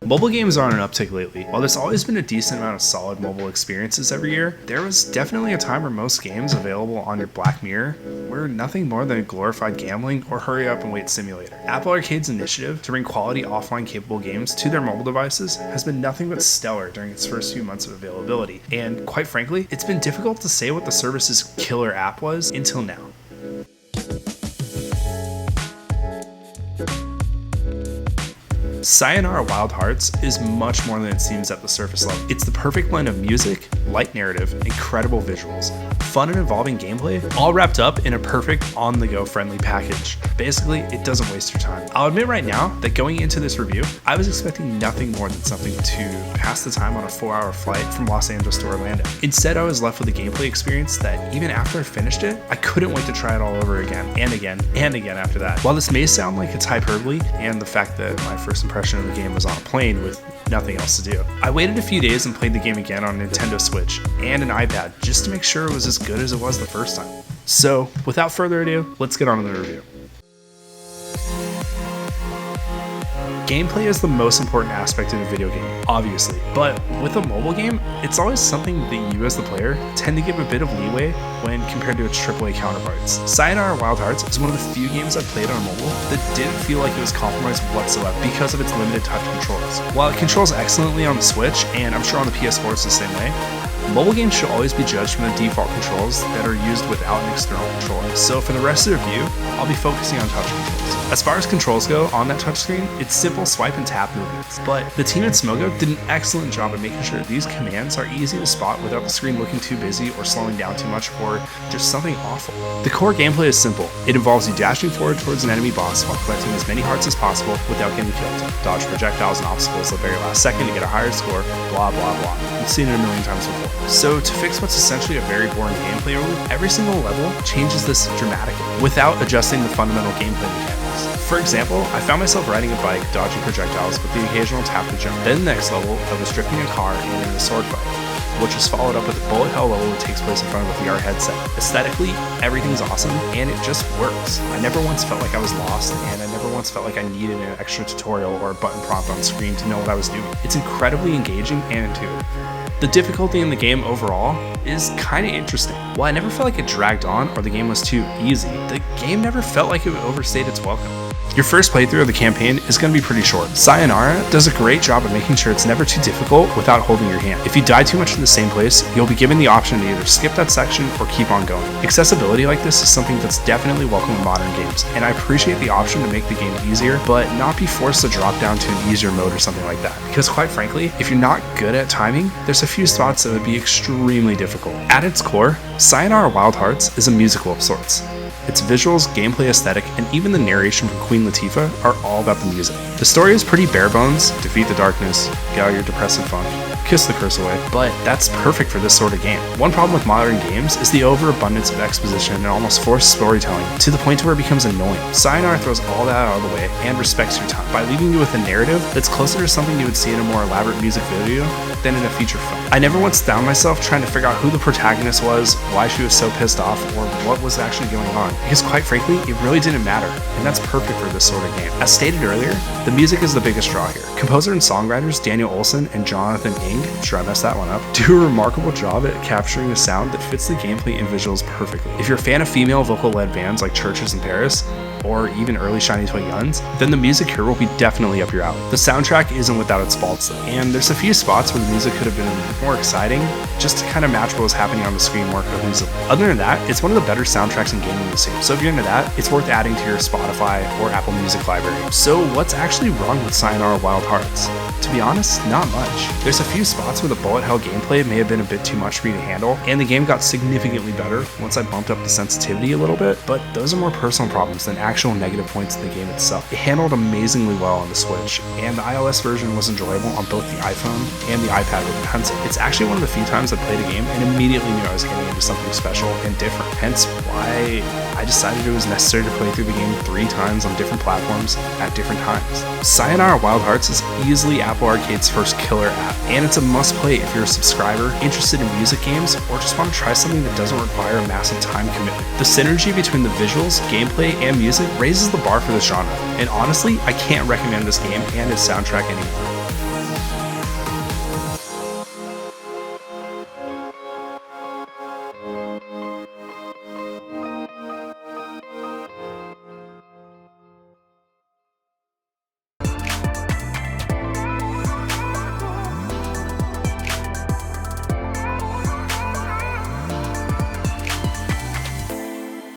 Mobile games are on an uptick lately. While there's always been a decent amount of solid mobile experiences every year, there was definitely a time where most games available on your Black Mirror were nothing more than a glorified gambling or hurry up and wait simulator. Apple Arcade's initiative to bring quality offline capable games to their mobile devices has been nothing but stellar during its first few months of availability, and quite frankly, it's been difficult to say what the service's killer app was until now. Sayonara Wild Hearts is much more than it seems at the surface level. It's the perfect blend of music, light narrative, incredible visuals, fun and involving gameplay, all wrapped up in a perfect on-the-go friendly package. Basically, it doesn't waste your time. I'll admit right now that going into this review, I was expecting nothing more than something to pass the time on a 4-hour flight from Los Angeles to Orlando. Instead, I was left with a gameplay experience that even after I finished it, I couldn't wait to try it all over again and again and again after that. While this may sound like it's hyperbole, and the fact that my first impression of the game was on a plane with nothing else to do, I waited a few days and played the game again on a Nintendo Switch and an iPad just to make sure it was as good as it was the first time. So, without further ado, let's get on to the review. Gameplay is the most important aspect in a video game, obviously, but with a mobile game, it's always something that you as the player tend to give a bit of leeway when compared to its AAA counterparts. Sayonara Wild Hearts is one of the few games I've played on mobile that didn't feel like it was compromised whatsoever because of its limited touch controls. While it controls excellently on the Switch, and I'm sure on the PS4 it's the same way, mobile games should always be judged from the default controls that are used without an external controller. So for the rest of the review, I'll be focusing on touch controls. As far as controls go on that touchscreen, it's simple swipe and tap movements, but the team at Smogo did an excellent job of making sure these commands are easy to spot without the screen looking too busy or slowing down too much or just something awful. The core gameplay is simple. It involves you dashing forward towards an enemy boss while collecting as many hearts as possible without getting killed. Dodge projectiles and obstacles at the very last second to get a higher score, blah blah blah. You've seen it a million times before. So to fix what's essentially a very boring gameplay loop, every single level changes this dramatically without adjusting the fundamental gameplay mechanics. For example, I found myself riding a bike, dodging projectiles with the occasional tap to jump. Then the next level, I was drifting a car and in a sword fight, which was followed up with a bullet hell level that takes place in front of a VR headset. Aesthetically, everything's awesome, and it just works. I never once felt like I was lost, and I never once felt like I needed an extra tutorial or a button prompt on screen to know what I was doing. It's incredibly engaging and intuitive. The difficulty in the game overall is kinda interesting. While I never felt like it dragged on or the game was too easy, the game never felt like it overstayed its welcome. Your first playthrough of the campaign is going to be pretty short. Sayonara does a great job of making sure it's never too difficult without holding your hand. If you die too much in the same place, you'll be given the option to either skip that section or keep on going. Accessibility like this is something that's definitely welcome in modern games, and I appreciate the option to make the game easier, but not be forced to drop down to an easier mode or something like that. Because quite frankly, if you're not good at timing, there's a few spots that would be extremely difficult. At its core, Sayonara Wild Hearts is a musical of sorts. Its visuals, gameplay aesthetic, and even the narration from Queen Latifah are all about the music. The story is pretty bare bones: defeat the darkness, get out your depressive funk, kiss the curse away, but that's perfect for this sort of game. One problem with modern games is the overabundance of exposition and almost forced storytelling to the point where it becomes annoying. Sayonara throws all that out of the way and respects your time by leaving you with a narrative that's closer to something you would see in a more elaborate music video than in a feature film. I never once found myself trying to figure out who the protagonist was, why she was so pissed off, or what was actually going on, because quite frankly, it really didn't matter, and that's perfect for this sort of game. As stated earlier, the music is the biggest draw here. Composer and songwriters Daniel Olson and Jonathan Ing, sure I messed that one up, do a remarkable job at capturing a sound that fits the gameplay and visuals perfectly. If you're a fan of female vocal-led bands like Churches in Paris, or even early Shiny Toy Guns, then the music here will be definitely up your alley. The soundtrack isn't without its faults though, and there's a few spots where the music could have been more exciting, just to kind of match what was happening on the screen more cohesively. Other than that, it's one of the better soundtracks in gaming this year, so if you're into that, it's worth adding to your Spotify or Apple Music library. So what's actually wrong with Sayonara Wild Hearts? To be honest, not much. There's a few spots where the bullet hell gameplay may have been a bit too much for me to handle, and the game got significantly better once I bumped up the sensitivity a little bit, but those are more personal problems than actual negative points in the game itself. It handled amazingly well on the Switch, and the iOS version was enjoyable on both the iPhone and the iPad with the pencil. It's actually one of the few times I played a game and immediately knew I was getting into something special and different, hence why I decided it was necessary to play through the game 3 times on different platforms at different times. Sayonara Wild Hearts is easily Apple Arcade's first killer app, and it's a must-play if you're a subscriber, interested in music games, or just want to try something that doesn't require a massive time commitment. The synergy between the visuals, gameplay, and music raises the bar for this genre, and honestly, I can't recommend this game and its soundtrack anymore.